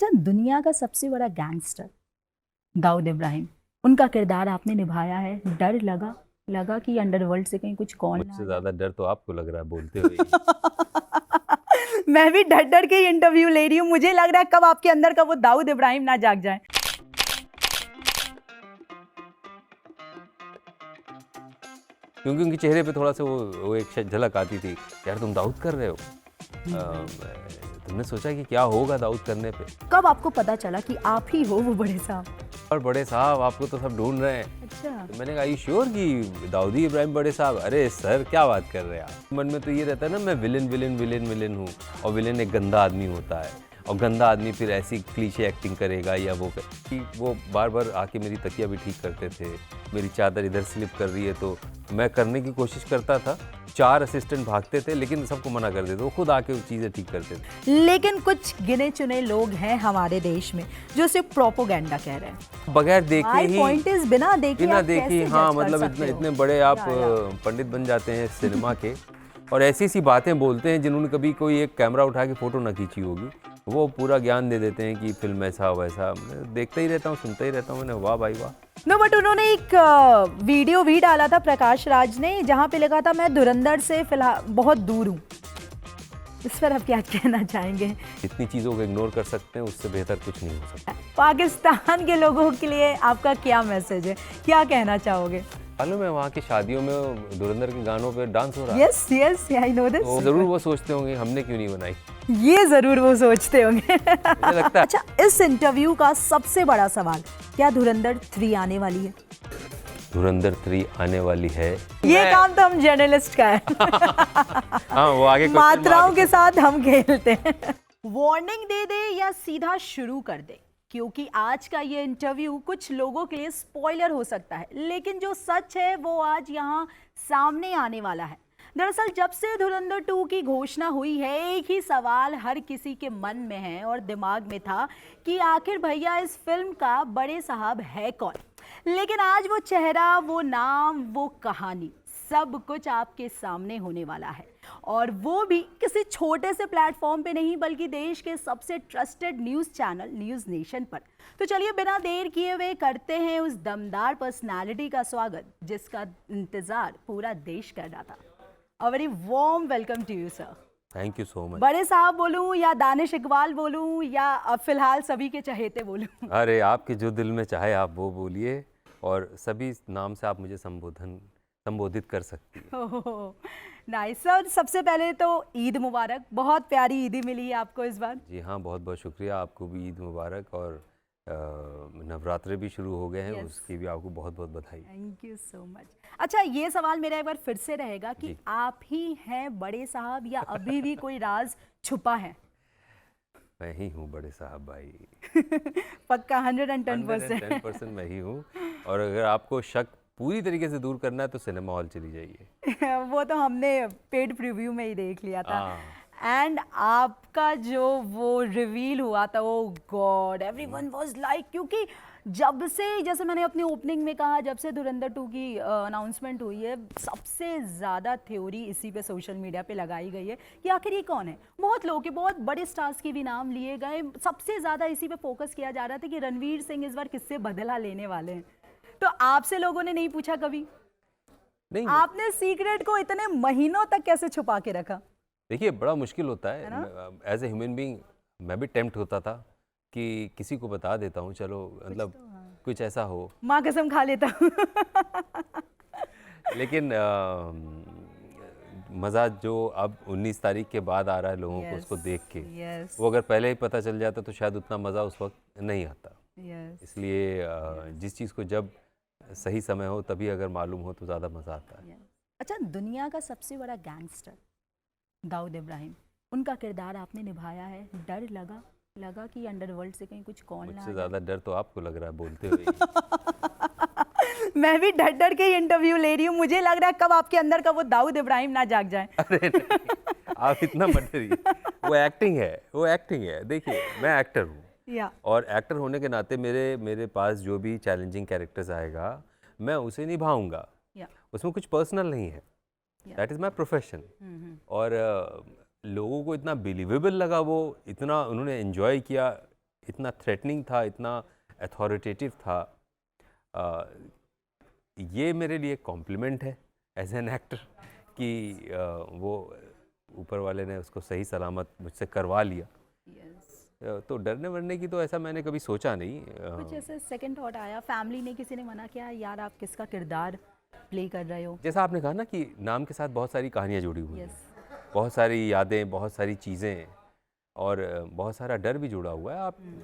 अच्छा, दुनिया का सबसे बड़ा गैंगस्टर दाऊद इब्राहिम, उनका किरदार आपने निभाया है। डर लगा कि अंडरवर्ल्ड से कहीं कुछ कॉल ना मुझसे आ ज्यादा डर तो आपको लग रहा है बोलते हुए ही। जाए। मैं भी डर डर के ही इंटरव्यू ले रही हूँ। मुझे लग रहा है कब आपके अंदर का वो दाऊद इब्राहिम ना जाग जाए। क्योंकि उनके चेहरे पे थोड़ा सा वो एक झलक आती थी, यार तुम दाऊद कर रहे हो। तुमने सोचा कि क्या होगा दाऊद करने पे। कब आपको पता चला कि आप ही हो वो बड़े साहब? और बड़े साहब आपको तो सब ढूंढ रहे हैं। अच्छा। तो मैंने कहा यू श्योर कि दाऊदी इब्राहिम बड़े साहब? अरे सर क्या बात कर रहे हैं आप। मन में तो ये रहता है ना, मैं विलेन विलेन विलेन विलेन हूँ, और विलेन एक गंदा आदमी होता है, और गंदा आदमी फिर ऐसी क्लीशे एक्टिंग करेगा या वो बार बार आके मेरी तकिया भी ठीक करते थे। मेरी चादर इधर स्लिप कर रही है तो मैं करने की कोशिश करता था, 4 असिस्टेंट भागते थे लेकिन सबको मना कर देते, वो खुद आके वो चीज़ें ठीक करते थे। लेकिन कुछ गिने चुने लोग हैं हमारे देश में जो सिर्फ प्रोपोगेंडा कह रहे हैं। बगैर देखे My ही, point is, बिना देखे आप कैसे हाँ, judge कर मतलब सकते इतने हो? इतने बड़े आप या। पंडित बन जाते हैं सिनेमा के, और ऐसी ऐसी बातें बोलते हैं जिन्होंने कभी कोई एक कैमरा उठा के फ़ोटो ना खींची होगी, वो पूरा ज्ञान दे देते हैं कि फिल्म ऐसा वैसा। मैं देखता ही रहता हूँ, सुनता ही रहता हूँ। मैंने वाह भाई वाह। नो, बट उन्होंने एक वीडियो भी डाला था प्रकाश राज ने, जहाँ पे लिखा था मैं धुरंधर से फिलहाल बहुत दूर हूँ। इस पर आप क्या कहना चाहेंगे? जितनी चीज़ों को इग्नोर कर सकते हैं उससे बेहतर कुछ नहीं हो सकता। पाकिस्तान के लोगों के लिए आपका क्या मैसेज है, क्या कहना चाहोगे? मालूम है वहाँ की शादियों में धुरंधर के गानों पे डांस हो रहा है। Yes yes, I know this. तो ज़रूर वो सोचते होंगे हमने क्यों नहीं बनाई। ये जरूर वो सोचते होंगे। मुझे लगता है अच्छा, इस इंटरव्यू का सबसे बड़ा सवाल, क्या धुरंधर 3 आने वाली है? धुरंधर 3 आने वाली है। ये काम तो हम जर्नलिस्ट का है। हाँ, वो आगे मात्राओं के साथ हम खेलते हैं। वार्निंग दे दे या सीधा शुरू कर दे, क्योंकि आज का ये इंटरव्यू कुछ लोगों के लिए स्पॉइलर हो सकता है, लेकिन जो सच है वो आज यहाँ सामने आने वाला है। दरअसल जब से धुरंधर 2 की घोषणा हुई है, एक ही सवाल हर किसी के मन में है और दिमाग में था कि आखिर भैया इस फिल्म का बड़े साहब है कौन। लेकिन आज वो चेहरा, वो नाम, वो कहानी, सब कुछ आपके सामने होने वाला है, और वो भी किसी छोटे से प्लेटफॉर्म पे नहीं, बल्कि देश के सबसे trusted news channel news nation पर। तो चलिए बिना देर किए हुए करते हैं उस दमदार पर्सनालिटी का स्वागत जिसका इंतजार पूरा देश कर रहा था। A very warm welcome to you sir. Thank you so much. बड़े साहब बोलूं या दानिश इकबाल बोलूं या अब फिलहाल सभी के चहेते बोलूं? अरे आपके जो दिल में चाहे आप वो बोलिए, और सभी नाम से आप मुझे संबोधित कर सकती हैं। नाइस सर, सबसे पहले तो ईद मुबारक। बहुत प्यारी ईदी मिली है आपको इस बार। जी हाँ, बहुत बहुत शुक्रिया। आपको भी ईद मुबारक, और नवरात्रे भी शुरू हो गए हैं। Yes. उसकी भी आपको बहुत बहुत बधाई। Thank you so much. अच्छा, ये सवाल मेरा एक बार फिर से रहेगा कि जी। आप ही हैं बड़े साहब या अभी भी कोई राज छुपा है? मैं ही हूँ बड़े साहब भाई। पक्का 110%? 110% मैं ही हूँ। और अगर आपको शक पूरी तरीके से दूर करना है तो सिनेमा हॉल चली जाइए। वो तो हमने पेड प्रीव्यू में ही देख लिया था। हाँ। एंड आपका जो वो रिवील हुआ था, ओ गॉड, एवरीवन वाज लाइक, क्योंकि जब से, जैसे मैंने अपनी ओपनिंग में कहा, जब से धुरंधर 2 की अनाउंसमेंट हुई है, सबसे ज़्यादा थ्योरी इसी पे सोशल मीडिया पे लगाई गई है कि आखिर ये कौन है। बहुत लोगों के, बहुत बड़े स्टार्स के भी नाम लिए गए, सबसे ज़्यादा इसी पे फोकस किया जा रहा था कि रणवीर सिंह इस बार किससे बदला लेने वाले हैं। तो आपसे लोगों ने नहीं पूछा कभी? नहीं, आपने सीक्रेट को इतने महीनों तक कैसे छुपा के रखा? देखिए बड़ा मुश्किल होता है ना? है। एज ए ह्यूमन बीइंग मैं भी टेम्प्ट होता था कि किसी को बता देता हूँ, चलो मतलब तो हाँ। कुछ ऐसा हो। माँ कसम खा लेता हूँ। लेकिन मज़ा जो अब 19 तारीख के बाद आ रहा है लोगों को उसको देख के, यस वो अगर पहले ही पता चल जाता तो शायद उतना मज़ा उस वक्त नहीं आता। यस। इसलिए जिस चीज़ को जब सही समय हो तभी अगर मालूम हो तो ज़्यादा मज़ा आता है। अच्छा, दुनिया का सबसे बड़ा गैंगस्टर दाऊद इब्राहिम, उनका किरदार आपने निभाया है। डर लगा कि अंडरवर्ल्ड से कहीं कुछ कॉल ना आ मुझसे जाए। ज़्यादा डर तो आपको लग रहा है बोलते हुए ही। मैं भी डर डर के ही इंटरव्यू ले रही हूँ। मुझे लग रहा है कब आपके अंदर का वो दाऊद इब्राहिम ना जाग जाए। अरे नहीं, आप इतना मत डरिए। वो एक्टिंग है, वो एक्टिंग है। देखिए मैं एक्टर हूँ, या और एक्टर होने के नाते मेरे पास जो भी चैलेंजिंग कैरेक्टर्स आएगा मैं उसे निभाऊंगा। या उसमें कुछ पर्सनल नहीं है, दैट इज़ माई प्रोफेशन। और लोगों को इतना बिलीवेबल लगा, वो इतना उन्होंने एंजॉय किया इतना थ्रेटनिंग था, इतना अथॉरिटेटिव था, ये मेरे लिए कॉम्प्लीमेंट है एज एन एक्टर कि वो ऊपर वाले ने उसको सही सलामत मुझसे करवा लिया। तो डरने वरने की तो ऐसा मैंने कभी सोचा नहीं। कुछ ऐसे सेकंड थॉट आया, फैमिली ने किसी ने मना किया यार आप किसका किरदार प्ले कर रहे हो? जैसा आपने कहा ना कि नाम के साथ बहुत सारी कहानियाँ जुड़ी हुई हैं, यस। बहुत सारी यादें, बहुत सारी चीज़ें और बहुत सारा डर भी जुड़ा हुआ है।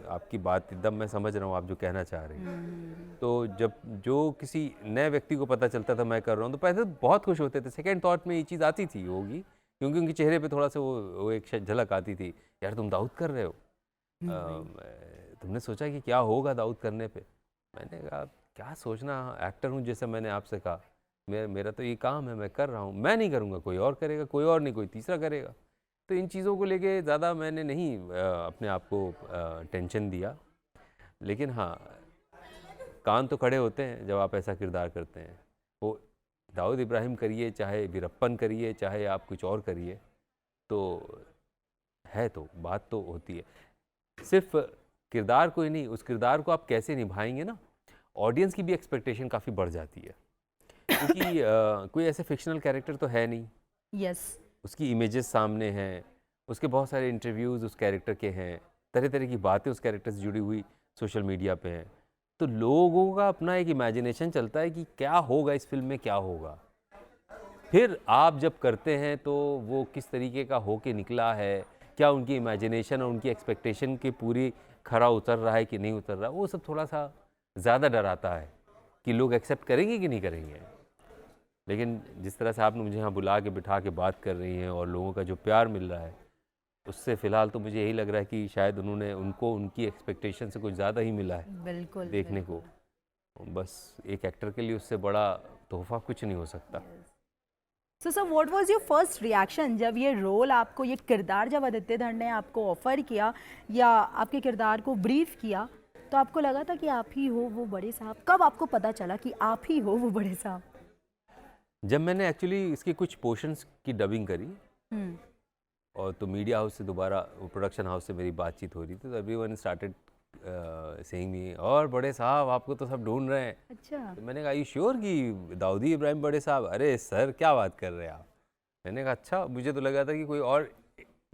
आपकी बात एकदम मैं समझ रहा हूँ, आप जो कहना चाह रहे हैं। तो जब जो किसी नए व्यक्ति को पता चलता था मैं कर रहा हूँ, तो पहले तो बहुत खुश होते थे, सेकंड थॉट में ये चीज़ आती थी होगी, क्योंकि उनके चेहरे पे थोड़ा सा वो एक झलक आती थी, यार तुम दाऊद कर रहे हो, तुमने सोचा कि क्या होगा दाऊद करने पे? मैंने कहा क्या सोचना, एक्टर हूँ जैसे मैंने आपसे कहा, मेरा तो ये काम है, मैं कर रहा हूँ, मैं नहीं करूँगा कोई और करेगा, कोई और नहीं कोई तीसरा करेगा। तो इन चीज़ों को लेके ज़्यादा मैंने नहीं अपने आप को टेंशन दिया। लेकिन हाँ, कान तो खड़े होते हैं जब आप ऐसा किरदार करते हैं। वो दाऊद इब्राहिम करिए, चाहे वीरप्पन करिए, चाहे आप कुछ और करिए, तो है तो बात तो होती है। सिर्फ किरदार को ही नहीं, उस किरदार को आप कैसे निभाएंगे ना, ऑडियंस की भी एक्सपेक्टेशन काफ़ी बढ़ जाती है, क्योंकि कोई ऐसे फिक्शनल कैरेक्टर तो है नहीं। यस। उसकी इमेजेस सामने हैं, उसके बहुत सारे इंटरव्यूज़ उस कैरेक्टर के हैं, तरह तरह की बातें उस कैरेक्टर से जुड़ी हुई सोशल मीडिया पे हैं। तो लोगों का अपना एक इमेजिनेशन चलता है कि क्या होगा इस फिल्म में, क्या होगा। फिर आप जब करते हैं तो वो किस तरीके का होके निकला है, क्या उनकी इमेजिनेशन और उनकी एक्सपेक्टेशन के पूरी खरा उतर रहा है कि नहीं उतर रहा, वो सब थोड़ा सा ज़्यादा डराता है कि लोग एक्सेप्ट करेंगे कि नहीं करेंगे। लेकिन जिस तरह से आपने मुझे यहाँ बुला के बिठा के बात कर रही हैं और लोगों का जो प्यार मिल रहा है, उससे फ़िलहाल तो मुझे यही लग रहा है कि शायद उनको उनकी एक्सपेक्टेशन से कुछ ज़्यादा ही मिला है बिल्कुल देखने को। बस एक एक्टर के लिए उससे बड़ा तोहफ़ा कुछ नहीं हो सकता। So sir what was your first reaction जब ये रोल आपको, ये किरदार जब आदित्य धर ने आपको ऑफर किया या आपके किरदार को ब्रीफ किया, तो आपको लगा था कि आप ही हो वो बड़े साहब? कब आपको पता चला कि आप ही हो वो बड़े साहब? जब मैंने एक्चुअली इसके कुछ पोर्शंस की डबिंग करी और तो मीडिया हाउस से दोबारा, प्रोडक्शन हाउस से मेरी बातचीत हो रही थी, तो एवरीवन स्टार्टेड सेइंग मी, और बड़े साहब आपको तो सब ढूंढ रहे हैं। अच्छा। तो मैंने कहा यू श्योर कि दाऊदी इब्राहिम बड़े साहब? अरे सर क्या बात कर रहे हैं आप। मैंने कहा अच्छा, मुझे तो लगा था कि कोई और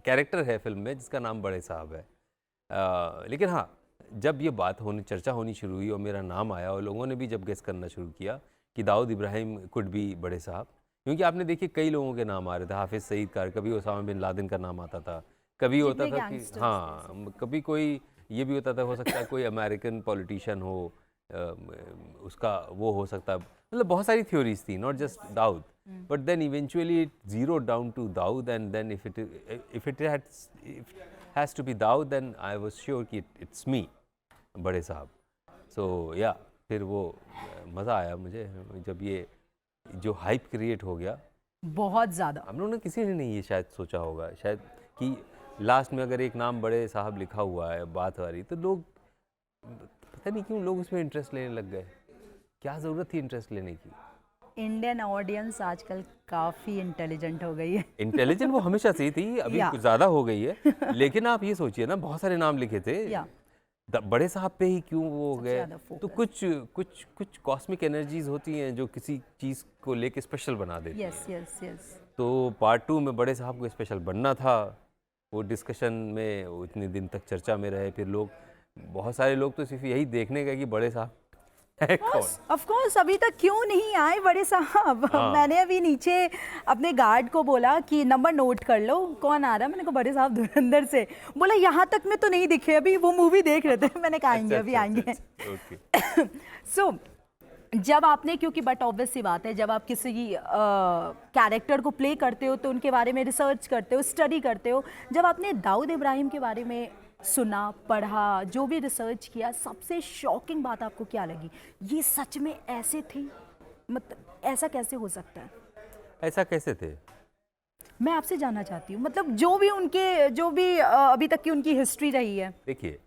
कैरेक्टर है फिल्म में जिसका नाम बड़े साहब है। लेकिन हाँ, जब ये बात होनी, चर्चा होनी शुरू हुई और मेरा नाम आया और लोगों ने भी जब गेस करना शुरू किया कि दाऊद इब्राहिम कुड बी बड़े साहब, क्योंकि आपने देखिए कई लोगों के नाम आ रहे थे, हाफिज़ सईद का, कभी ओसामा बिन लादेन का नाम आता था, कभी होता था कि हाँ, कभी कोई ये भी होता था, हो सकता है कोई अमेरिकन पॉलिटिशियन हो, उसका वो हो सकता है, मतलब बहुत सारी थ्योरीज थी, not just Dawood, but then eventually it zero down to Dawood, and then if it has to be Dawood, then I was sure कि इट्स मी, बड़े साहब। सो या फिर वो मज़ा आया मुझे जब ये जो हाइप क्रिएट हो गया, बहुत ज़्यादा। हम लोगों ने, किसी ने नहीं ये शायद सोचा होगा शायद कि लास्ट में अगर एक नाम बड़े साहब लिखा हुआ है बात आ रही, तो लोग पता नहीं क्यों लोग उसमें इंटरेस्ट लेने लग गए। क्या ज़रूरत थी इंटरेस्ट लेने की? इंडियन ऑडियंस आजकल काफ़ी इंटेलिजेंट हो गई है। इंटेलिजेंट वो हमेशा से ही थी, अभी कुछ ज़्यादा हो गई है। लेकिन आप ये सोचिए ना, बहुत सारे नाम लिखे थे, बड़े साहब पे ही क्यों वो हो गए? तो कुछ कुछ कुछ कॉस्मिक एनर्जीज होती हैं जो किसी चीज़ को लेके स्पेशल बना देती हैं। Yes yes yes. तो पार्ट 2 में बड़े साहब को स्पेशल बनना था, वो डिस्कशन में वो इतने दिन तक चर्चा में रहे, फिर लोग, बहुत सारे लोग तो सिर्फ यही देखने गए कि बड़े साहब है कौन। ऑफ कोर्स, अभी तक क्यों नहीं आए बड़े साहब? मैंने अभी नीचे अपने गार्ड को बोला कि नंबर नोट कर लो, कौन आ रहा है? मैंने कहा बड़े साहब धुरंधर से। बोला यहाँ तक में तो नहीं दिखे, अभी वो मूवी देख रहे थे। मैंने कहा आएंगे, अभी आएंगे। सो जब आपने, क्योंकि बट ऑब्वियस सी बात है, जब आप किसी कैरेक्टर को प्ले करते हो तो उनके बारे में रिसर्च करते हो, स्टडी करते हो। जब आपने दाऊद इब्राहिम के बारे में सुना, पढ़ा, जो भी रिसर्च किया, सबसे शॉकिंग बात आपको क्या लगी? ये सच में ऐसे थे? मतलब ऐसा कैसे हो सकता है? ऐसा कैसे थे? मैं आपसे जानना चाहती हूँ, मतलब जो भी अभी तक की उनकी हिस्ट्री रही है। देखिए,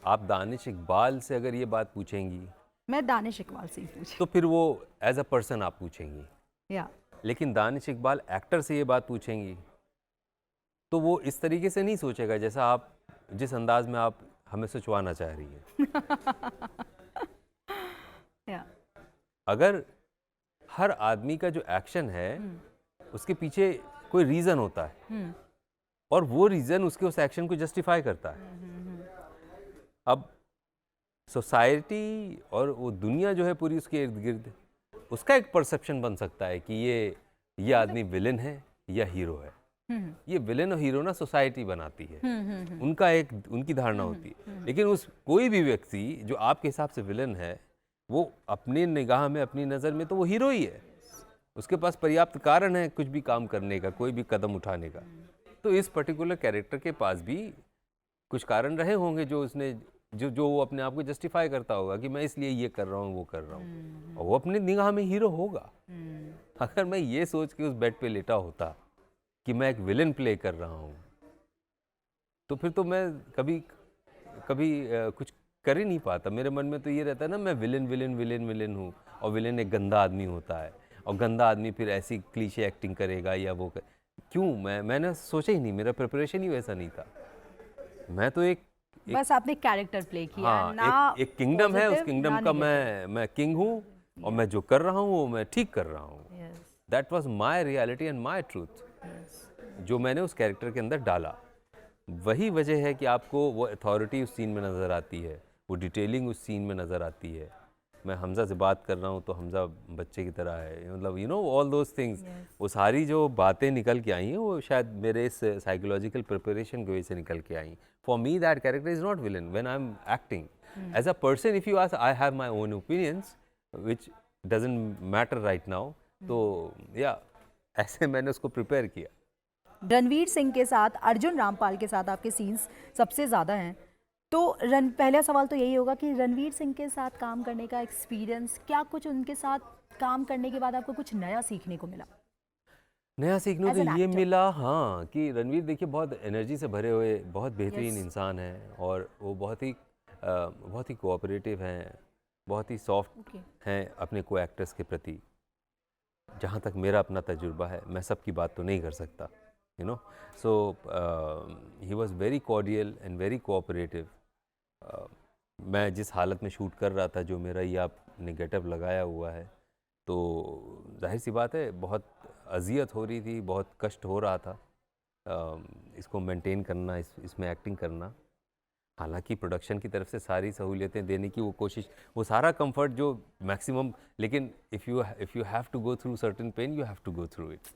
आप दानिश इकबाल से अगर ये बात पूछेंगी, मैं दानिश इकबाल से ही पूछी, तो फिर वो एज अ पर्सन आप पूछेंगी। या लेकिन दानिश इकबाल एक्टर से ये बात पूछेंगी तो वो इस तरीके से नहीं सोचेगा जैसा आप, जिस अंदाज में आप हमें सोचवाना चाह रही है। या अगर हर आदमी का जो एक्शन है उसके पीछे कोई रीज़न होता है और वो रीज़न उसके उस एक्शन को जस्टिफाई करता है। अब सोसाइटी और वो दुनिया जो है पूरी उसके इर्द गिर्द, उसका एक परसेप्शन बन सकता है कि ये आदमी विलेन है या हीरो है। ये विलेन और हीरो ना सोसाइटी बनाती है, उनकी धारणा होती है। लेकिन उस कोई भी व्यक्ति जो आपके हिसाब से विलेन है, वो अपनी निगाह में, अपनी नज़र में तो वो हीरो ही है। उसके पास पर्याप्त कारण है कुछ भी काम करने का, कोई भी कदम उठाने का। तो इस पर्टिकुलर कैरेक्टर के पास भी कुछ कारण रहे होंगे जो उसने जो वो अपने आप को जस्टिफाई करता होगा कि मैं इसलिए ये कर रहा हूँ, वो कर रहा हूँ, और वो अपनी निगाह में हीरो होगा। अगर मैं ये सोच के उस बेड पे लेटा होता कि मैं एक विलेन प्ले कर रहा हूँ, तो फिर तो मैं कभी कुछ कर ही नहीं पाता। मेरे मन में तो ये रहता है ना, मैं विलेन हूँ, और विलेन एक गंदा आदमी होता है, और गंदा आदमी फिर ऐसी क्लीशे एक्टिंग करेगा या वो क्यों? मैंने सोचा ही नहीं, मेरा प्रिपरेशन ही वैसा नहीं था। मैं तो बस आपने कैरेक्टर प्ले किया। हाँ, ना एक किंगडम है, उस positive, किंगडम ना का negative। मैं किंग हूँ, और मैं जो कर रहा हूँ वो मैं ठीक कर रहा हूँ। That was my reality and my truth, जो मैंने उस कैरेक्टर के अंदर डाला। वही वजह है कि आपको वो अथॉरिटी उस सीन में नज़र आती है, वो डिटेलिंग उस सीन में नज़र आती है। मैं हमज़ा से बात कर रहा हूँ तो हमज़ा बच्चे की तरह है, मतलब you know all those things. वो सारी जो बातें निकल के आई हैं वो शायद मेरे इस साइकोलॉजिकल प्रिपरेशन की वजह से निकल के आई। For me that character is not villain when I am acting as a person. If you ask, I have my own opinions which doesn't matter right now. तो या ऐसे मैंने उसको प्रिपेयर किया। रणवीर सिंह के साथ, अर्जुन रामपाल के साथ आपके सीन्स सबसे ज़्यादा हैं, तो पहला सवाल तो यही होगा कि रणवीर सिंह के साथ काम करने का एक्सपीरियंस क्या, कुछ उनके साथ काम करने के बाद आपको कुछ नया सीखने को मिला? नया सीखने As को an ये actor। मिला, हाँ, कि रणवीर देखिए बहुत एनर्जी से भरे हुए बहुत बेहतरीन Yes। इंसान है, और वो बहुत ही कोऑपरेटिव हैं, बहुत ही सॉफ्ट Okay। हैं अपने को एक्टर्स के प्रति। जहाँ तक मेरा अपना तजुर्बा है, मैं सबकी बात तो नहीं कर सकता, you know. So he was very cordial and very cooperative. मैं जिस हालत में शूट कर रहा था, जो मेरा ये आपने गेटअप लगाया हुआ है, तो जाहिर सी बात है बहुत अजियत हो रही थी, बहुत कष्ट हो रहा था इसको मेंटेन करना, इसमें एक्टिंग करना। हालांकि प्रोडक्शन की तरफ से सारी सहूलियतें देने की वो कोशिश, वो सारा कंफर्ट जो मैक्सिमम, लेकिन if you have to go through certain pain, you have to go through it.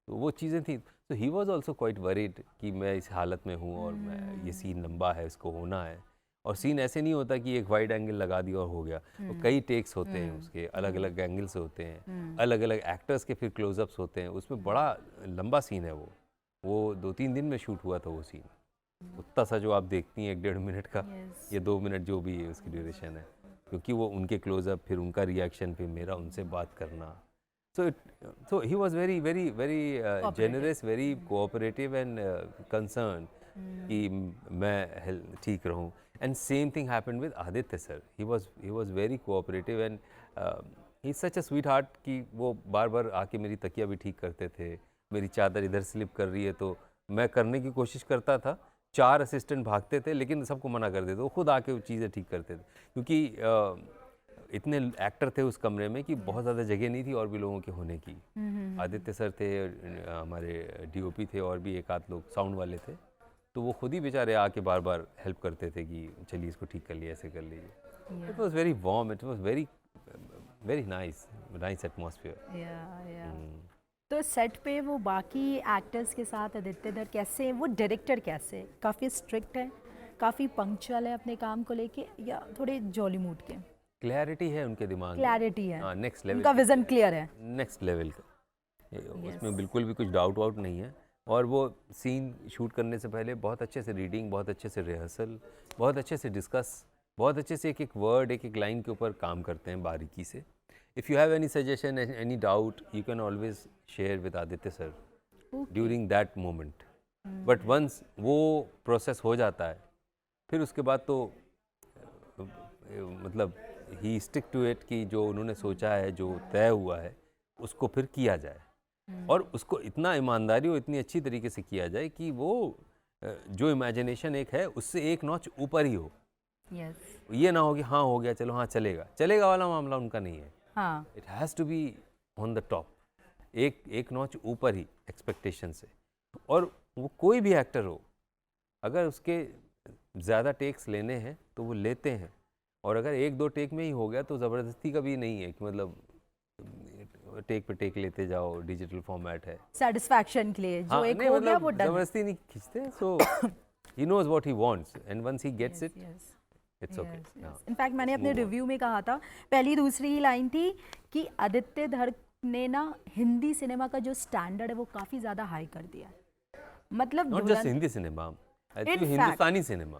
तो वो चीज़ें थी। तो he was also quite worried कि मैं इस हालत में हूँ और मैं ये सीन लंबा है, इसको होना है। और सीन ऐसे नहीं होता कि एक वाइड एंगल लगा दिया और हो गया। तो कई टेक्स होते हैं उसके, अलग अलग एंगल से होते हैं, अलग अलग एक्टर्स के फिर क्लोजअप्स होते हैं। उसमें बड़ा लंबा सीन है वो 2-3 दिन में शूट हुआ था वो सीन। उतना सा जो आप देखती हैं 1-1.5 मिनट का या 2 मिनट जो भी है उसकी ड्यूरेशन है, क्योंकि वो उनके क्लोजअप, फिर उनका रिएक्शन, फिर मेरा उनसे बात करना। So he was very generous, very cooperative and concerned कि मैं ठीक रहूँ। And same thing happened with Aditya sir. He was very cooperative and he's such a sweetheart कि वो बार बार आके मेरी तकिया भी ठीक करते थे। मेरी चादर इधर स्लिप कर रही है तो मैं करने की कोशिश करता था, 4 असिस्टेंट भागते थे लेकिन सबको मना कर देते, वो खुद आके वो चीज़ें ठीक करते थे, क्योंकि इतने एक्टर थे उस कमरे में कि बहुत ज़्यादा जगह नहीं थी और भी लोगों के होने की। आदित्य सर थे, हमारे डीओपी थे, और भी एक आध लोग साउंड वाले थे, तो वो खुद ही बेचारे आके बार बार हेल्प करते थे कि चलिए इसको ठीक कर लिए, ऐसे कर लीजिए। It was very warm, it was very nice atmosphere. तो सेट पे वो बाकी एक्टर्स के साथ आदित्य धर कैसे, वो डायरेक्टर कैसे, काफ़ी स्ट्रिक्ट है, काफ़ी पंक्चुअल है अपने काम को लेके, या थोड़े जॉली मूड के? क्लैरिटी है उनके दिमाग में, क्लैरिटी है, हाँ, नेक्स्ट लेवल, उनका विजन क्लियर है, नेक्स्ट लेवल का, उसमें बिल्कुल भी कुछ डाउट वाउट नहीं है। और वो सीन शूट करने से पहले बहुत अच्छे से रीडिंग, बहुत अच्छे से रिहर्सल, बहुत अच्छे से डिस्कस, बहुत अच्छे से एक एक वर्ड, एक एक लाइन के ऊपर काम करते हैं बारीकी से। If you have any suggestion, any doubt, you can always share with Aditya sir during that moment. But once वो प्रोसेस हो जाता है, फिर उसके बाद तो मतलब ही स्टिक टू इट कि जो उन्होंने सोचा है, जो तय हुआ है, उसको फिर किया जाए, और उसको इतना ईमानदारी और इतनी अच्छी तरीके से किया जाए कि वो जो इमेजिनेशन एक है उससे एक नॉच ऊपर ही हो। यस, ये ना हो कि हाँ हो गया चलो हाँ चलेगा वाला मामला उनका नहीं है। हाँ, it has to be on the top, एक नॉच ऊपर ही एक्सपेक्टेशन से। और वो कोई भी एक्टर हो, अगर उसके ज़्यादा टेक्स लेने हैं तो वो लेते हैं, और अगर एक दो टेक में ही हो गया तो ज़बरदस्ती का भी नहीं है कि मतलब टेक पे टेक लेते जाओ, डिजिटल फॉर्मेट है। सेटिस्फैक्शन के लिए जो हाँ, एक नहीं हो गया मतलब वो डन। ज़बरदस्ती नहीं खींचते, so he knows what he wants and once he gets it it's okay. In fact मैंने अपने move on. रिव्यू में कहा था, पहली दूसरी ही लाइन थी कि आदित्य धर ने ना हिंदी सिनेमा का जो स्टैंडर्ड है वो काफी ज्यादा हाई कर दिया है। मतलब not just Hindi cinema, In Hindustani cinema.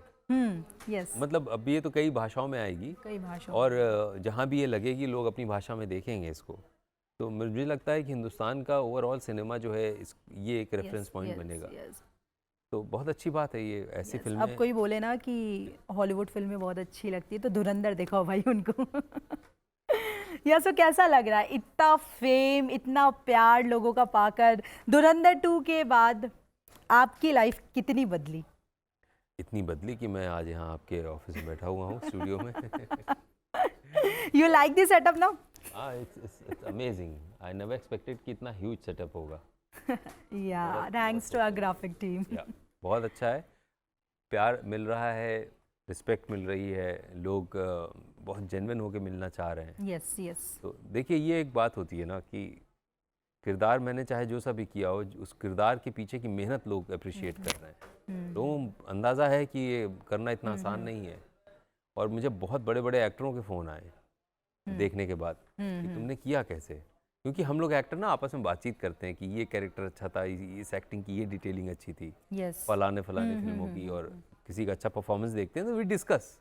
Yes, मतलब अब ये तो कई भाषाओं में आएगी, कई भाषा और जहाँ भी ये लगेगी लोग अपनी भाषा में देखेंगे इसको, तो मुझे लगता है कि हिंदुस्तान का ओवरऑल सिनेमा जो है ये एक रेफरेंस पॉइंट बनेगा। तो बहुत अच्छी बात है ये ऐसी अब फिल्में। कोई बोले ना कि हॉलीवुड फिल्में बहुत अच्छी लगती है तो धुरंधर दिखाओ भाई उनको। या सो कैसा लग रहा है इतना फेम, इतना प्यार लोगों का पाकर, धुरंधर 2 के बाद आपकी लाइफ कितनी बदली? इतनी बदली कि मैं आज यहाँ आपके ऑफिस में बैठा हुआ हूँ स्टूडियो में। You like this setup now? It's amazing, I never expected कि इतना ह्यूज सेटअप होगा। Yeah thanks to our graphic team. बहुत अच्छा है, प्यार मिल रहा है, रिस्पेक्ट मिल रही है, लोग बहुत जेन्युइन होके मिलना चाह रहे हैं। यस यस, तो देखिए ये एक बात होती है ना कि किरदार मैंने चाहे जो सा भी किया हो, उस किरदार के पीछे की मेहनत लोग अप्रिशिएट कर रहे हैं। तो अंदाज़ा है कि ये करना इतना आसान नहीं है। और मुझे बहुत बड़े बड़े एक्टरों के फ़ोन आए देखने के बाद कि तुमने किया कैसे, क्योंकि हम लोग एक्टर ना आपस में बातचीत करते हैं कि ये कैरेक्टर अच्छा था, इस एक्टिंग की ये डिटेलिंग अच्छी थी, यस, फलाने फिल्मों की, और किसी का अच्छा परफॉर्मेंस देखते हैं तो वी डिस्कस,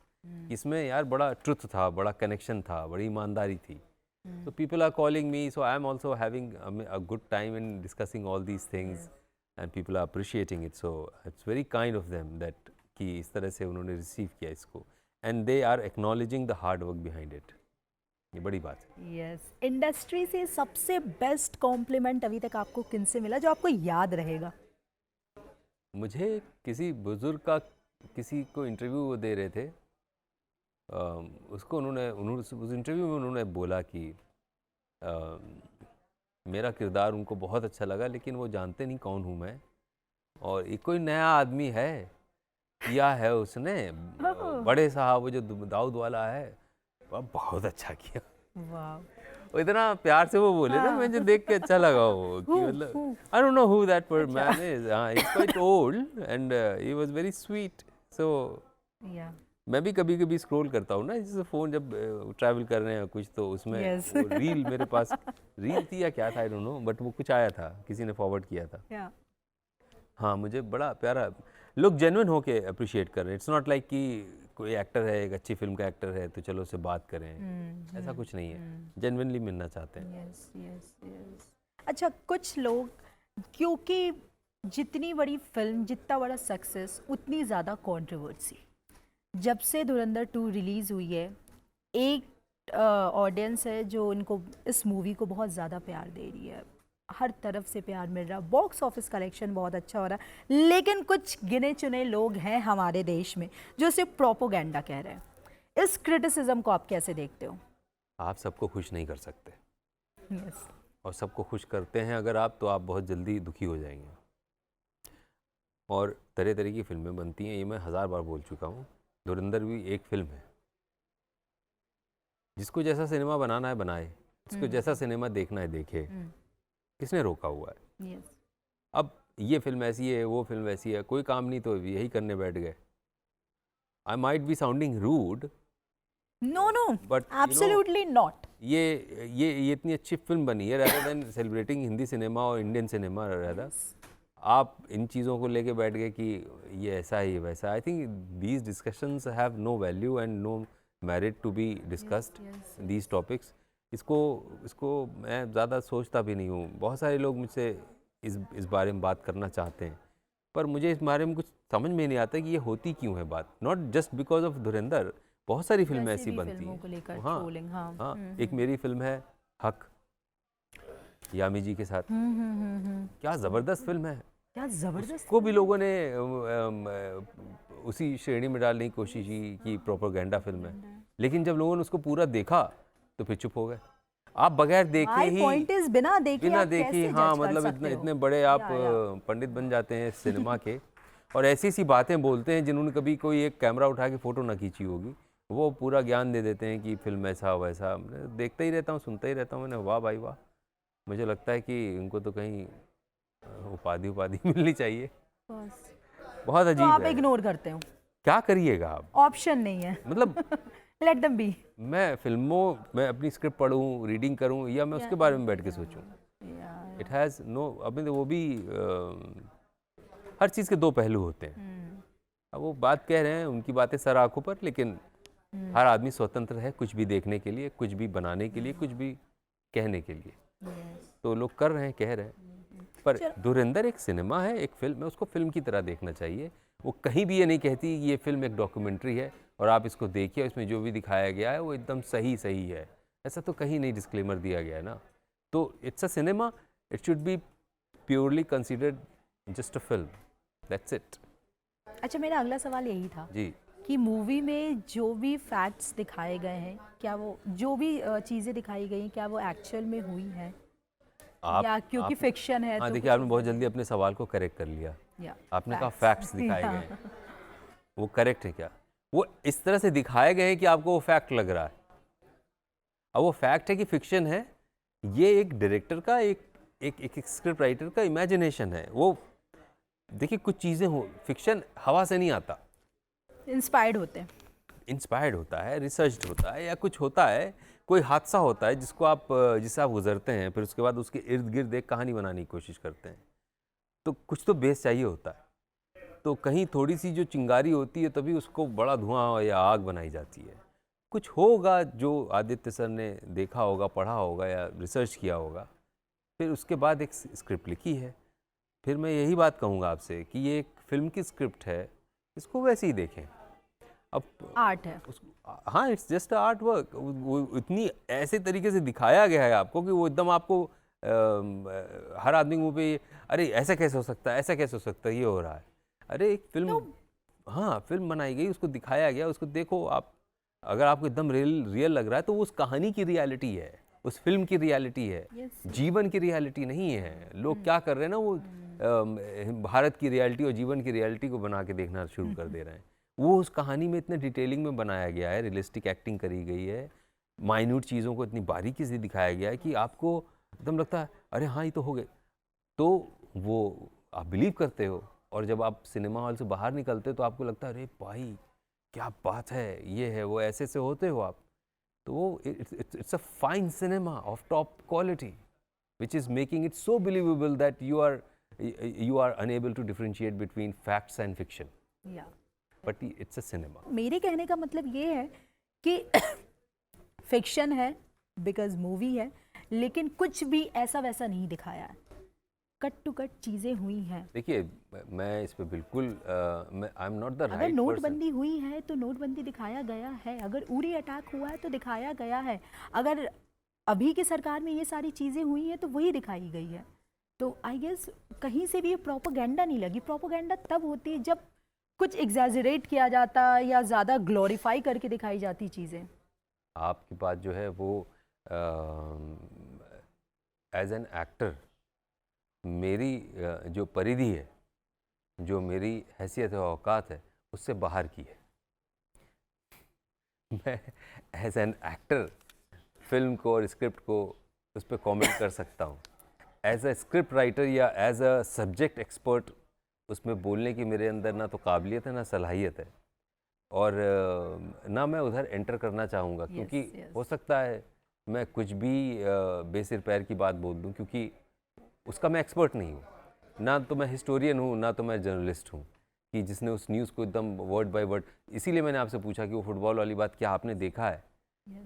इसमें यार बड़ा ट्रुथ था, बड़ा कनेक्शन था, बड़ी ईमानदारी थी। So people are calling me, so I am also having a good time in discussing all these things, and people are appreciating it. So it's very kind of them that कि इस तरह से उन्होंने receive किया इसको, and they are acknowledging the hard work behind it. ये बड़ी बात है। यस। इंडस्ट्री से सबसे बेस्ट कॉम्प्लीमेंट अभी तक आपको किनसे मिला जो आपको याद रहेगा? मुझे किसी बुजुर्ग का किसी को इंटरव्यू वो दे रहे थे, उसको उन्होंने उस इंटरव्यू में उन्होंने बोला कि मेरा किरदार उनको बहुत अच्छा लगा, लेकिन वो जानते नहीं कौन हूँ मैं, और ये कोई नया आदमी है, किया है उसने, बड़े साहब वो जो दाऊद वाला है, बहुत अच्छा किया। वाह, वो इतना प्यार से वो बोले ना, मुझे देख के अच्छा लगा वो कि मतलब I don't know who that man is, हाँ he is quite old and he was very sweet. So yeah मैं भी कभी कभी स्क्रॉल करता हूँ ना, जैसे फ़ोन जब ट्रैवल कर रहे हैं कुछ, तो उसमें Yes. वो रील मेरे पास रील थी या क्या था आई डोंट नो, बट वो कुछ आया था, किसी ने फॉरवर्ड किया था। या हाँ मुझे बड़ा प्यारा, लोग जेन्युइन होके अप्रिशिएट कर रहे हैं। इट्स नॉट लाइक कि कोई एक्टर है, एक अच्छी फिल्म का एक्टर है तो चलो उससे बात करें, ऐसा कुछ नहीं है, जेन्युइनली मिलना चाहते हैं। Yes yes yes. अच्छा, कुछ लोग, क्योंकि जितनी बड़ी फिल्म, जितना बड़ा सक्सेस, उतनी ज़्यादा कंट्रोवर्सी। जब से धुरंधर 2 रिलीज़ हुई है, एक ऑडियंस है जो इनको, इस मूवी को बहुत ज़्यादा प्यार दे रही है, हर तरफ से प्यार मिल रहा, बॉक्स ऑफिस कलेक्शन बहुत अच्छा हो रहा है, लेकिन कुछ गिने चुने लोग हैं हमारे देश में जो सिर्फ प्रोपोगेंडा कह रहे हैं। इस क्रिटिसिज्म को आप कैसे देखते हो? आप सबको खुश नहीं कर सकते, यस, और सबको खुश करते हैं अगर आप, तो आप बहुत जल्दी दुखी हो जाएंगे। और तरह तरह की फिल्में बनती हैं, ये मैं 1000 बार बोल चुका हूँ। धुरंधर भी एक फिल्म है, जिसको जैसा सिनेमा बनाना है बनाए, जिसको जैसा सिनेमा देखना है देखे, किसने रोका हुआ है? यस, अब ये फिल्म ऐसी है, वो फिल्म ऐसी है, कोई काम नहीं तो यही करने बैठ गए। I might be sounding rude, no no, but absolutely not. ये इतनी अच्छी फिल्म बनी है, rather than celebrating Hindi cinema और इंडियन सिनेमा, rather आप इन चीज़ों को लेके बैठ गए कि ये ऐसा है, ये वैसा। I think these discussions have no value and no merit to be discussed, these topics. इसको मैं ज़्यादा सोचता भी नहीं हूँ। बहुत सारे लोग मुझसे इस बारे में बात करना चाहते हैं, पर मुझे इस बारे में कुछ समझ में नहीं आता कि ये होती क्यों है बात। नॉट जस्ट बिकॉज ऑफ धुरंधर, बहुत सारी फिल्में ऐसी बनती हैं। हाँ, एक मेरी फिल्म है हक, यामी जी के साथ, क्या ज़बरदस्त फिल्म है। क्या जबरदस्त। उसको भी लोगों ने उसी श्रेणी में डालने की कोशिश की कि प्रोपेगेंडा फिल्म है, लेकिन जब लोगों ने उसको पूरा देखा तो फिर चुप हो गए। आप बगैर देखे माय ही, पॉइंट इज बिना देखे बिना आप देखे कैसे हाँ, जज कर मतलब सकते इतने हो? इतने बड़े आप या पंडित बन जाते हैं सिनेमा के, और ऐसी ऐसी बातें बोलते हैं जिन्होंने कभी कोई एक कैमरा उठा के फ़ोटो ना खींची होगी, वो पूरा ज्ञान दे देते हैं कि फिल्म ऐसा वैसा। मैं देखता ही रहता हूँ, सुनता ही रहता हूँ। मैंने वाह भाई वाह, मुझे लगता है कि उनको तो कहीं उपाधि उपाधि मिलनी चाहिए। बस। बहुत तो अजीब आप है। इग्नोर करते हो, क्या करिएगा आप, ऑप्शन नहीं है। मतलब लेट देम बी। मैं अपनी स्क्रिप्ट पढूं, रीडिंग करूं, या मैं उसके बारे में बैठ के सोचूं? इट हैज़ नो, अभी वो भी हर चीज़ के दो पहलू होते हैं। अब वो बात कह रहे हैं, उनकी बातें सर आंखों पर, लेकिन हर आदमी स्वतंत्र है कुछ भी देखने के लिए, कुछ भी बनाने के लिए, कुछ भी कहने के लिए। तो लोग कर रहे हैं, कह रहे हैं, पर धुरंधर एक सिनेमा है, एक फिल्म है, उसको फिल्म की तरह देखना चाहिए। वो कहीं भी ये नहीं कहती कि ये फिल्म एक डॉक्यूमेंट्री है और आप इसको देखिए, इसमें जो भी दिखाया गया है वो एकदम सही सही है, ऐसा तो कहीं नहीं डिस्क्लेमर दिया गया है ना। तो it's a cinema, it should B purely considered just a film, that's it. अच्छा, मेरा अगला सवाल यही था जी, कि मूवी में जो भी फैक्ट्स दिखाए गए हैं, क्या वो जो भी चीज़ें दिखाई गई हैं, क्या वो एक्चुअल में हुई है, या क्योंकि फिक्शन है हाँ तो देखिए, आपने बहुत जल्दी अपने सवाल को करेक्ट कर लिया। या आपने कहा facts। फैक्ट्स दिखाए या। गए हैं, वो करेक्ट है क्या? वो इस तरह से दिखाए गए हैं कि आपको वो फैक्ट लग रहा है। अब वो फैक्ट है कि फिक्शन है, ये एक डायरेक्टर का, एक स्क्रिप्ट राइटर का इमेजिनेशन है। वो देखिए, कुछ चीज़ें हो, फिक्शन हवा से नहीं आता, इंस्पायर्ड होते हैं। इंस्पायर्ड होता है, रिसर्च्ड होता है, या कुछ होता है, कोई हादसा होता है जिससे आप गुजरते हैं, फिर उसके बाद उसके इर्द गिर्द एक कहानी बनाने की कोशिश करते हैं, तो कुछ तो बेस चाहिए होता है। तो कहीं थोड़ी सी जो चिंगारी होती है तभी उसको बड़ा धुआं या आग बनाई जाती है। कुछ होगा जो आदित्य सर ने देखा होगा, पढ़ा होगा या रिसर्च किया होगा, फिर उसके बाद एक स्क्रिप्ट लिखी है। फिर मैं यही बात कहूँगा आपसे कि ये एक फिल्म की स्क्रिप्ट है, इसको वैसे ही देखें। अब आर्ट है। हाँ, इट्स जस्ट आर्ट वर्क। वो इतनी ऐसे तरीके से दिखाया गया है आपको कि वो एकदम आपको हर आदमी के मुंह पे अरे ऐसा कैसे हो सकता है, ऐसा कैसे हो सकता है, ये हो रहा है। अरे एक फिल्म, हाँ फिल्म बनाई गई, उसको दिखाया गया, उसको देखो आप। अगर आपको एकदम रियल लग रहा है तो वो उस कहानी की रियलिटी है, उस फिल्म की रियलिटी है, जीवन की रियलिटी नहीं है। लोग क्या कर रहे हैं ना, वो भारत की रियलिटी और जीवन की रियलिटी को बना के देखना शुरू कर दे रहे हैं। वो उस कहानी में इतने डिटेलिंग में बनाया गया है, रियलिस्टिक एक्टिंग करी गई है, माइन्यूट चीज़ों को इतनी बारीकी से दिखाया गया है कि आपको एकदम लगता है अरे हाँ ये तो हो गए, तो वो आप बिलीव करते हो। और जब आप सिनेमा हॉल से बाहर निकलते हो तो आपको लगता है अरे भाई क्या बात है, ये है वो, ऐसे से होते हो आप। तो वो it's a fine cinema of top quality which is making it so believable that you are unable to differentiate between facts and fiction. Yeah. But it's a cinema. मेरे कहने का मतलब ये है कि फिक्शन है बिकॉज मूवी है, लेकिन कुछ भी ऐसा वैसा नहीं दिखाया है, कट टू कट चीज़ें हुई हैं। देखिए, मैं इस पे बिल्कुल I am not the right अगर नोटबंदी हुई है तो नोटबंदी दिखाया गया है, अगर उरी अटैक हुआ है तो दिखाया गया है, अगर अभी की सरकार में ये सारी चीज़ें हुई हैं तो वही दिखाई गई है। तो आई गेस कहीं से भी ये प्रोपोगेंडा नहीं लगी। प्रोपोगेंडा तब होती है जब कुछ एग्जैजरेट किया जाता या ज़्यादा ग्लोरीफाई करके दिखाई जाती चीज़ें। आपकी बात जो है वो एज एन एक्टर मेरी जो परिधि है, जो मेरी हैसियत है, औकात है, उससे बाहर की है। मैं एज एन एक्टर फिल्म को और स्क्रिप्ट को उस पर कॉमेंट कर सकता हूँ। एज अ स्क्रिप्ट राइटर या एज अ सब्जेक्ट एक्सपर्ट उसमें बोलने की मेरे अंदर ना तो काबिलियत है ना सलाहियत है, और ना मैं उधर एंटर करना चाहूँगा, क्योंकि हो सकता है मैं कुछ भी बेसिर पैर की बात बोल दूँ, क्योंकि उसका मैं एक्सपर्ट नहीं हूँ। ना तो मैं हिस्टोरियन हूँ, ना तो मैं जर्नलिस्ट हूँ कि जिसने उस न्यूज़ को एकदम वर्ड बाय वर्ड। इसीलिए मैंने आपसे पूछा कि वो फुटबॉल वाली बात क्या आपने देखा है।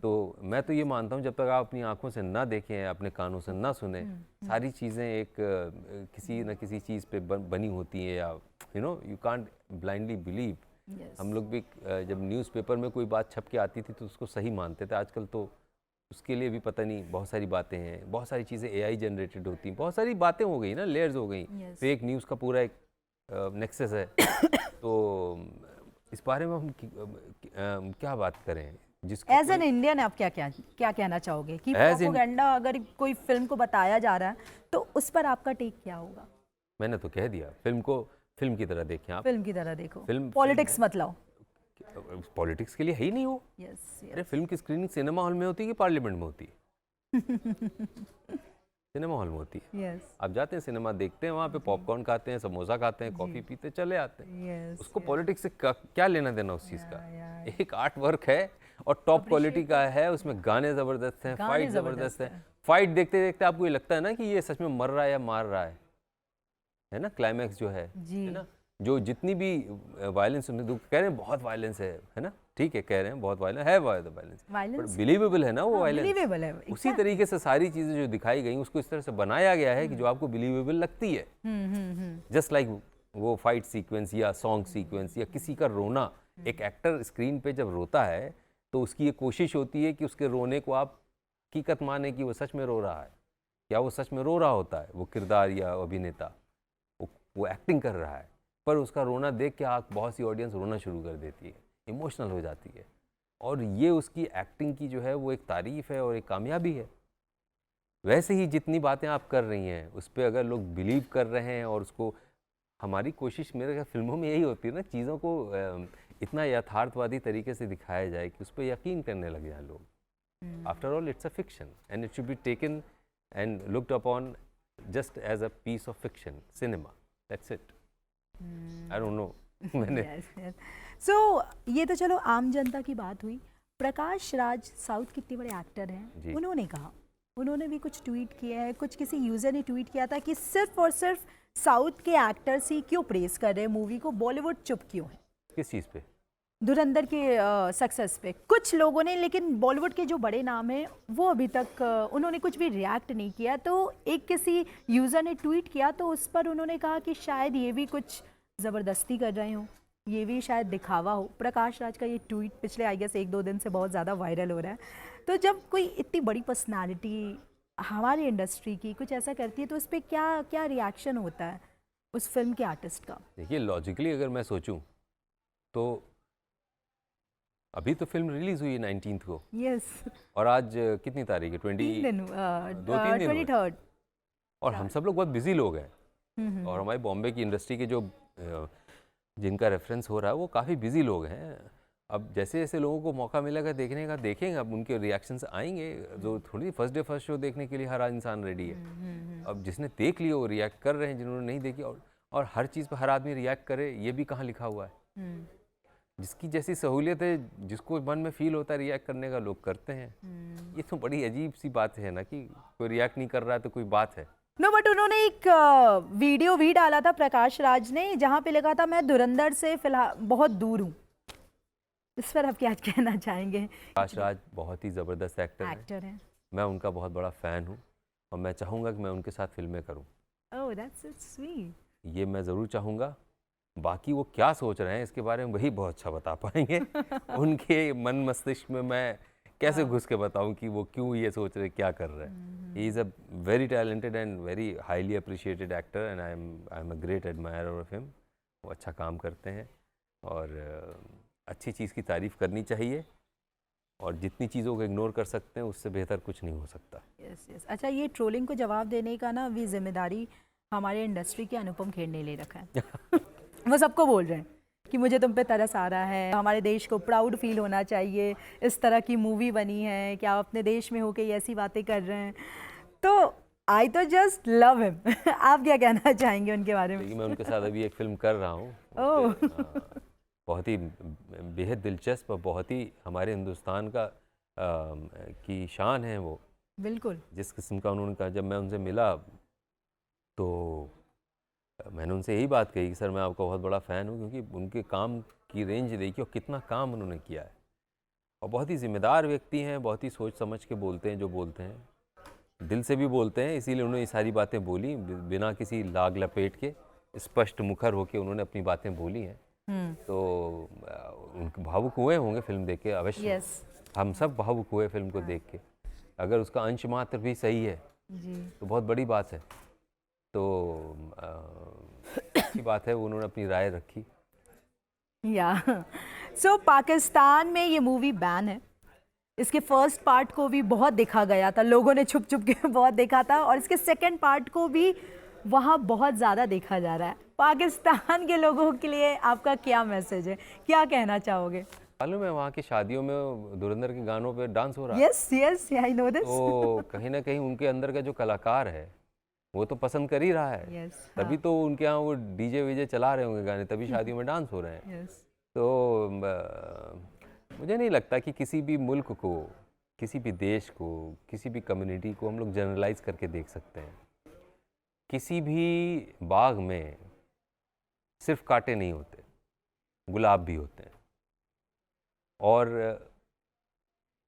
तो मैं तो ये मानता हूँ जब तक आप अपनी आंखों से ना देखें, अपने कानों से ना सुने, सारी चीज़ें एक किसी न किसी चीज़ पे बनी होती हैं, या यू कांट ब्लाइंडली बिलीव। हम लोग भी जब न्यूज़पेपर में कोई बात छप के आती थी तो उसको सही मानते थे। आजकल तो उसके लिए भी पता नहीं बहुत सारी बातें हैं, बहुत सारी चीज़ें एआई जनरेटेड होती हैं, बहुत सारी बातें हो गई ना, लेयर्स हो गई। Yes. फेक न्यूज़ का पूरा एक नेक्सस है। तो इस बारे में हम क्या बात करें जिसको एज एन इंडियन आप क्या कहना चाहोगे कि प्रोपेगेंडा अगर कोई फिल्म को बताया जा रहा है तो उस पर आपका टेक क्या होगा? मैंने तो कह दिया, फिल्म को फिल्म की तरह देखें आप। फिल्म की तरह देखो, फिल्म पॉलिटिक्स मत लाओ। पॉलिटिक्स के लिए है ही नहीं वो। यस अरे फिल्म की स्क्रीनिंग सिनेमा हॉल में होती है कि पार्लियामेंट में होती है? सिनेमा हॉल में होती है। यस आप जाते हैं सिनेमा देखते हैं, वहाँ पे पॉपकॉर्न खाते हैं, समोसा खाते हैं, कॉफ़ी पीते चले आते हैं। यस उसको पॉलिटिक्स से क्या लेना देना उस चीज़ का? एक आर्ट वर्क है और टॉप क्वालिटी का है, उसमें गाने ज़बरदस्त हैं, फाइट ज़बरदस्त है। फाइट देखते देखते आपको ये लगता है ना कि ये सच में मर रहा है या मार रहा है ना? क्लाइमैक्स जो है ना, जो जितनी भी वायलेंस कह रहे हैं बहुत वायलेंस है ना? ठीक है, कह रहे हैं बहुत वायलेंस है, वायलेंस बट बिलीवेबल है ना वो वायलेंस। बिलीवेबल है। उसी तरीके से सारी चीज़ें जो दिखाई गई उसको इस तरह से बनाया गया है कि जो आपको बिलीवेबल लगती है। जस्ट लाइक वो फाइट सीक्वेंस या सॉन्ग सीक्वेंस या किसी का रोना, एक एक्टर स्क्रीन पे जब रोता है तो उसकी ये कोशिश होती है कि उसके रोने को आप हकीकत माने कि वो सच में रो रहा है, क्या वो सच में रो रहा होता है वो किरदार या अभिनेता, वो एक्टिंग कर रहा है, पर उसका रोना देख के आप बहुत सी ऑडियंस रोना शुरू कर देती है, इमोशनल हो जाती है। और ये उसकी एक्टिंग की जो है वो एक तारीफ़ है और एक कामयाबी है। वैसे ही जितनी बातें आप कर रही हैं उस पर अगर लोग बिलीव कर रहे हैं और उसको, हमारी कोशिश मेरे ख्याल फिल्मों में यही होती है ना, चीज़ों को इतना यथार्थवादी तरीके से दिखाया जाए कि उस पर यकीन करने लग जाए लोग। After all it's a fiction and it should be taken and looked upon just as a piece of fiction cinema, that's it. I don't know मैंने सो ये तो चलो आम जनता की बात हुई। प्रकाश राज साउथ के इतने बड़े एक्टर हैं, उन्होंने कहा, उन्होंने भी कुछ ट्वीट किया है, कुछ किसी यूज़र ने ट्वीट किया था कि सिर्फ और सिर्फ साउथ के एक्टर्स ही क्यों प्रेस कर रहे हैं मूवी को, बॉलीवुड चुप क्यों है? किस चीज़ पे? धुरंधर के सक्सेस पे कुछ लोगों ने, लेकिन बॉलीवुड के जो बड़े नाम हैं वो अभी तक उन्होंने कुछ भी रिएक्ट नहीं किया। तो एक किसी यूज़र ने ट्वीट किया तो उस पर उन्होंने कहा कि शायद ये भी कुछ ज़बरदस्ती कर रहे हो, ये भी शायद दिखावा हो। प्रकाश राज का ये ट्वीट पिछले आई गेस 1-2 दिन से बहुत ज़्यादा वायरल हो रहा है। तो जब कोई इतनी बड़ी पर्सनालिटी हमारी इंडस्ट्री की कुछ ऐसा करती है तो उस पर क्या क्या रिएक्शन होता है उस फिल्म के आर्टिस्ट का? देखिए लॉजिकली अगर मैं सोचूं तो अभी तो फिल्म रिलीज हुई है 19th को। यस और आज कितनी तारीख है? 23rd। और हम सब लोग बहुत बिजी लोग हैं और हमारी बॉम्बे की इंडस्ट्री के जो जिनका रेफरेंस हो रहा है वो काफ़ी बिजी लोग हैं। अब जैसे जैसे लोगों को मौका मिलेगा देखने का देखेंगे, अब उनके रिएक्शंस आएंगे। जो थोड़ी फर्स्ट डे फर्स्ट शो देखने के लिए हर इंसान रेडी है। अब जिसने देख लिया वो रिएक्ट कर रहे हैं, जिन्होंने नहीं देखी, और हर चीज़ पर हर आदमी रिएक्ट करे ये भी कहाँ लिखा हुआ है। जिसकी जैसी सहूलियत है, जिसको मन में फील होता है रिएक्ट करने का, लोग करते हैं। ये तो बड़ी अजीब सी बात है ना कि कोई रिएक्ट नहीं कर रहा है तो कोई बात है। बट उन्होंने एक वीडियो भी डाला था प्रकाश राज ने जहां पे लिखा था मैं धुरंधर से फिलहाल बहुत दूर हूं। इस पर आप क्या कहना चाहेंगे? प्रकाश राज बहुत ही ज़बरदस्त एक्टर हैं। मैं उनका बहुत बड़ा फ़ैन हूँ और मैं चाहूँगा कि मैं उनके साथ फिल्में करूँ। Oh that's sweet. ये मैं ज़रूर चाहूँगा। बाकी वो क्या सोच रहे हैं इसके बारे में वही बहुत अच्छा बता पाएंगे। उनके मन मस्तिष्क में मैं कैसे घुस के बताऊं कि वो क्यों ये सोच रहे, क्या कर रहे हैं। He is a very talented and very highly appreciated actor and I am a great admire of him. वो अच्छा काम करते हैं और अच्छी चीज़ की तारीफ़ करनी चाहिए और जितनी चीज़ों को इग्नोर कर सकते हैं उससे बेहतर कुछ नहीं हो सकता। Yes yes. अच्छा, ये ट्रोलिंग को जवाब देने का ना भी जिम्मेदारी हमारे इंडस्ट्री के अनुपम खेर ने ले रखा है। वो सबको बोल रहे हैं कि मुझे तुम पे तरस आ रहा है, हमारे देश को प्राउड फील होना चाहिए, इस तरह की मूवी बनी है, क्या आप अपने देश में होके ऐसी बातें कर रहे हैं। तो आई तो जस्ट लव हिम। आप क्या कहना चाहेंगे उनके बारे में? मैं उनके साथ अभी एक फिल्म कर रहा हूँ। बहुत ही बेहद दिलचस्प और बहुत ही हमारे हिंदुस्तान का की शान है वो। बिल्कुल। जिस किस्म का उन्होंने कहा, जब मैं उनसे मिला तो मैंने उनसे यही बात कही कि सर मैं आपका बहुत बड़ा फ़ैन हूँ, क्योंकि उनके काम की रेंज देखी और कितना काम उन्होंने किया है। और बहुत ही ज़िम्मेदार व्यक्ति हैं, बहुत ही सोच समझ के बोलते हैं, जो बोलते हैं दिल से भी बोलते हैं। इसीलिए उन्होंने ये सारी बातें बोली बिना किसी लाग लपेट के, स्पष्ट मुखर होके उन्होंने अपनी बातें बोली हैं। तो उनके भावुक हुए होंगे फिल्म देख के अवश्य। yes. हम सब भावुक हुए फिल्म को देख के। अगर उसका अंश मात्र भी सही है जी तो बहुत बड़ी बात है। तो अच्छी बात है, उन्होंने अपनी राय रखी। या सो पाकिस्तान में ये मूवी बैन है। इसके फर्स्ट पार्ट को भी बहुत देखा गया था, लोगों ने छुप छुप के बहुत देखा था, और इसके सेकंड पार्ट को भी वहाँ बहुत ज़्यादा देखा जा रहा है। पाकिस्तान के लोगों के लिए आपका क्या मैसेज है, क्या कहना चाहोगे? मालूम है वहाँ की शादियों में धुरंधर के गानों पे डांस हो रहा है। Yes yes I know this. तो कहीं ना कहीं उनके अंदर का जो कलाकार है वो तो पसंद कर ही रहा है। यस तभी तो उनके यहाँ वो डीजे वीजे चला रहे होंगे गाने, तभी शादियों में डांस हो रहे हैं। यस तो मुझे नहीं लगता कि किसी भी मुल्क को, किसी भी देश को, किसी भी कम्युनिटी को हम लोग जनरलाइज करके देख सकते हैं। किसी भी बाग में सिर्फ कांटे नहीं होते, गुलाब भी होते हैं। और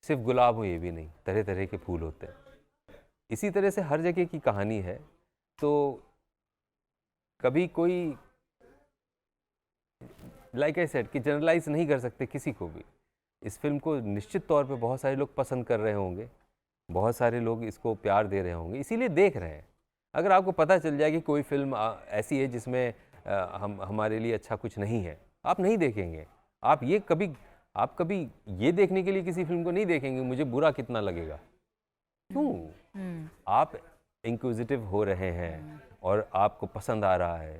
सिर्फ गुलाब हो ये भी नहीं, तरह तरह के फूल होते हैं। इसी तरह से हर जगह की कहानी है। तो कभी कोई लाइक आई सेड कि जनरलाइज नहीं कर सकते किसी को भी। इस फिल्म को निश्चित तौर पे बहुत सारे लोग पसंद कर रहे होंगे, बहुत सारे लोग इसको प्यार दे रहे होंगे, इसीलिए देख रहे हैं। अगर आपको पता चल जाए कि कोई फिल्म ऐसी है जिसमें हमारे लिए अच्छा कुछ नहीं है, आप नहीं देखेंगे। आप कभी ये देखने के लिए किसी फिल्म को नहीं देखेंगे मुझे बुरा कितना लगेगा। क्यों? आप इंक्विजिटिव हो रहे हैं और आपको पसंद आ रहा है।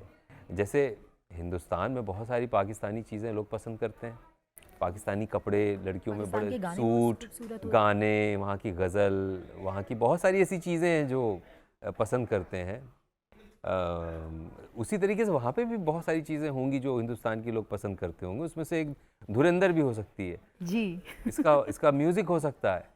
जैसे हिंदुस्तान में बहुत सारी पाकिस्तानी चीज़ें लोग पसंद करते हैं। पाकिस्तानी कपड़े, लड़कियों में बड़े सूट, गाने, वहाँ की गज़ल, वहाँ की बहुत सारी ऐसी चीज़ें हैं जो पसंद करते हैं। उसी तरीके से वहाँ पे भी बहुत सारी चीज़ें होंगी जो हिंदुस्तान के लोग पसंद करते होंगे। उसमें से एक धुरंधर भी हो सकती है जी। इसका म्यूज़िक हो सकता है।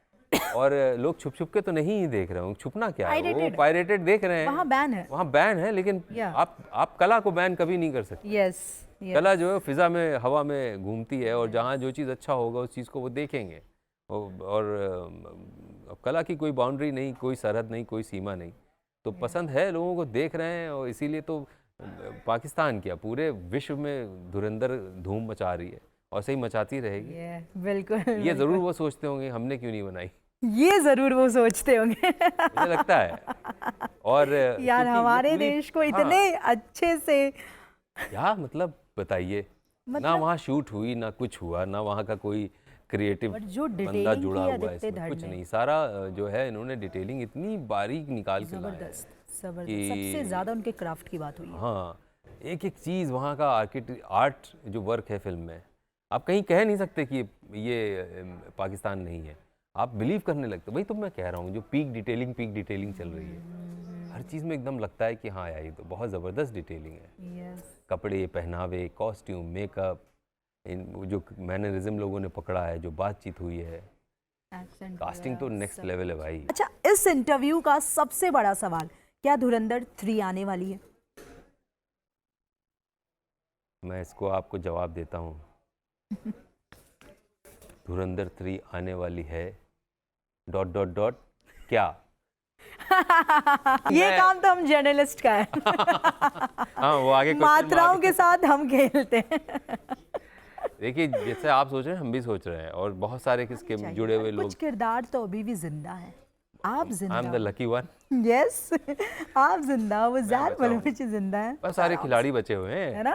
और लोग छुप छुप के तो नहीं ही देख रहे होंगे, छुपना क्या है, वो पायरेटेड देख रहे हैं। वहाँ बैन है, वहाँ बैन है, लेकिन आप कला को बैन कभी नहीं कर सकते। यस कला जो है फिजा में, हवा में घूमती है, और जहाँ जो चीज़ अच्छा होगा उस चीज़ को वो देखेंगे। और कला की कोई बाउंड्री नहीं, कोई सरहद नहीं, कोई सीमा नहीं। तो पसंद है, लोगों को देख रहे हैं, और इसीलिए तो पाकिस्तान क्या पूरे विश्व में धुरंधर धूम मचा रही है और सही मचाती रहेगी। बिल्कुल, ये ज़रूर वो सोचते होंगे हमने क्यों नहीं बनाई, ये ज़रूर वो सोचते होंगे। मुझे लगता है। और यार हमारे देश को इतने अच्छे से, क्या मतलब बताइए, ना वहाँ शूट हुई, ना कुछ हुआ, ना वहाँ का कोई क्रिएटिव बंदा जुड़ा हुआ है इसमें, कुछ नहीं। सारा जो है इन्होंने डिटेलिंग इतनी बारीक निकाल के लाया है जबरदस्त, सबसे ज़्यादा उनके क्राफ्ट की बात हुई है। हाँ, एक एक चीज़ वहाँ का आर्ट जो वर्क है फिल्म में, आप कहीं कह नहीं सकते कि ये पाकिस्तान नहीं है। आप बिलीव करने लगते। वही तो मैं कह रहा हूँ, जो पीक डिटेलिंग चल रही है, हर चीज़ में एकदम लगता है कि हाँ यार ये तो बहुत ज़बरदस्त डिटेलिंग है। कपड़े, पहनावे, कॉस्ट्यूम, मेकअप, जो मैनरिज्म लोगों ने पकड़ा है, जो बातचीत हुई है, कास्टिंग तो नेक्स्ट लेवल है भाई। अच्छा, इस इंटरव्यू का सबसे बड़ा सवाल, क्या धुरंधर 3 आने वाली है? मैं इसको आपको जवाब देता हूँ। धुरंधर 3 आने वाली है ... क्या? ये काम तो हम जर्नलिस्ट का है। हाँ, वो आगे मात्राओं के साथ हम खेलते हैं। देखिए, जैसे आप सोच रहे हैं हम भी सोच रहे हैं, और बहुत सारे किसके जुड़े हुए लोग। कुछ किरदार तो अभी भी जिंदा है। आप जिंदा, I am the lucky one. Yes, आप जिंदा, वो ज़ैद बलोच जिंदा है। बस सारे खिलाड़ी बचे हुए हैं, है ना?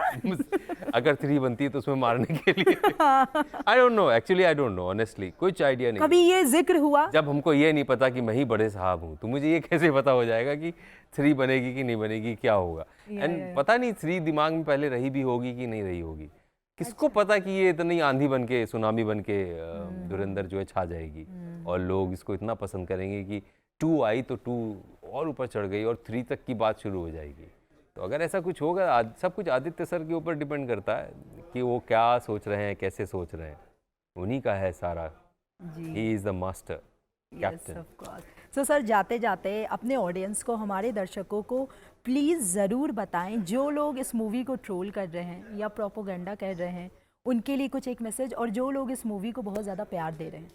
अगर 3 बनती है तो उसमें मारने के लिए। आई don't no, actually I don't no, honestly कुछ आइडिया नहीं। कभी ये जिक्र हुआ? जब हमको ये नहीं पता कि मैं ही बड़े साहब हूँ, तो मुझे ये कैसे पता हो जाएगा कि 3 बनेगी कि नहीं बनेगी, क्या होगा। एंड पता नहीं 3 दिमाग में पहले रही भी होगी कि नहीं रही होगी। किसको पता कि ये इतनी आंधी बन के, सुनामी बन के धुरंधर जो है छा जाएगी, और लोग इसको इतना पसंद करेंगे कि 2 आई तो 2 और ऊपर चढ़ गई, और 3 तक की बात शुरू हो जाएगी। तो अगर ऐसा कुछ होगा, सब कुछ आदित्य सर के ऊपर डिपेंड करता है कि वो क्या सोच रहे हैं, कैसे सोच रहे हैं, उन्हीं का है सारा। He is the master captain. So sir, जाते जाते अपने ऑडियंस को, हमारे दर्शकों को प्लीज़ ज़रूर बताएं, जो लोग इस मूवी को ट्रोल कर रहे हैं या प्रोपोगेंडा कर रहे हैं, उनके लिए कुछ एक मैसेज, और जो लोग इस मूवी को बहुत ज़्यादा प्यार दे रहे हैं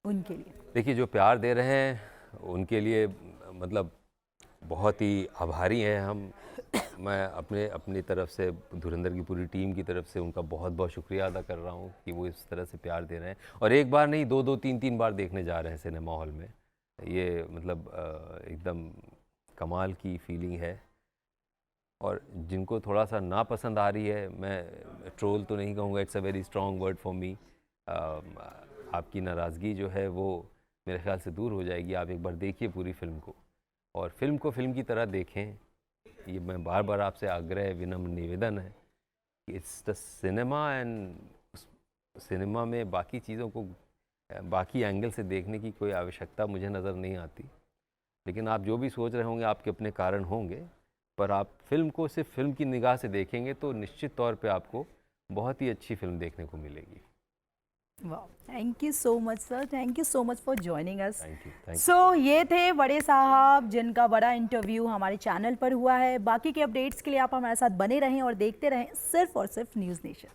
उनके लिए। देखिए, जो प्यार दे रहे हैं उनके लिए मतलब बहुत ही आभारी हैं हम। मैं अपनी तरफ से, धुरंधर की पूरी टीम की तरफ से उनका बहुत बहुत शुक्रिया अदा कर रहा हूँ कि वो इस तरह से प्यार दे रहे हैं, और एक बार नहीं, 2-2, 3-3 बार देखने जा रहे हैं सिनेमा हॉल में। ये मतलब एकदम कमाल की फीलिंग है। और जिनको थोड़ा सा ना पसंद आ रही है, मैं ट्रोल तो नहीं कहूँगा, it's a very strong word for me. आपकी नाराज़गी जो है वो मेरे ख्याल से दूर हो जाएगी। आप एक बार देखिए पूरी फिल्म को, और फिल्म को फिल्म की तरह देखें। ये मैं बार बार आपसे आग्रह विनम्र निवेदन है कि it's the cinema, and cinema में बाकी चीज़ों को बाकी एंगल से देखने की कोई आवश्यकता मुझे नज़र नहीं आती। लेकिन आप जो भी सोच रहे होंगे आपके अपने कारण होंगे, पर आप फिल्म को सिर्फ फिल्म की निगाह से देखेंगे तो निश्चित तौर पे आपको बहुत ही अच्छी फिल्म देखने को मिलेगी। वाह, thank you so much sir, thank you so much for joining us. Thank you. So ये थे बड़े साहब, जिनका बड़ा इंटरव्यू हमारे चैनल पर हुआ है। बाकी के अपडेट्स के लिए आप हमारे साथ बने रहें और देखते रहें सिर्फ और सिर्फ न्यूज़ नेशन।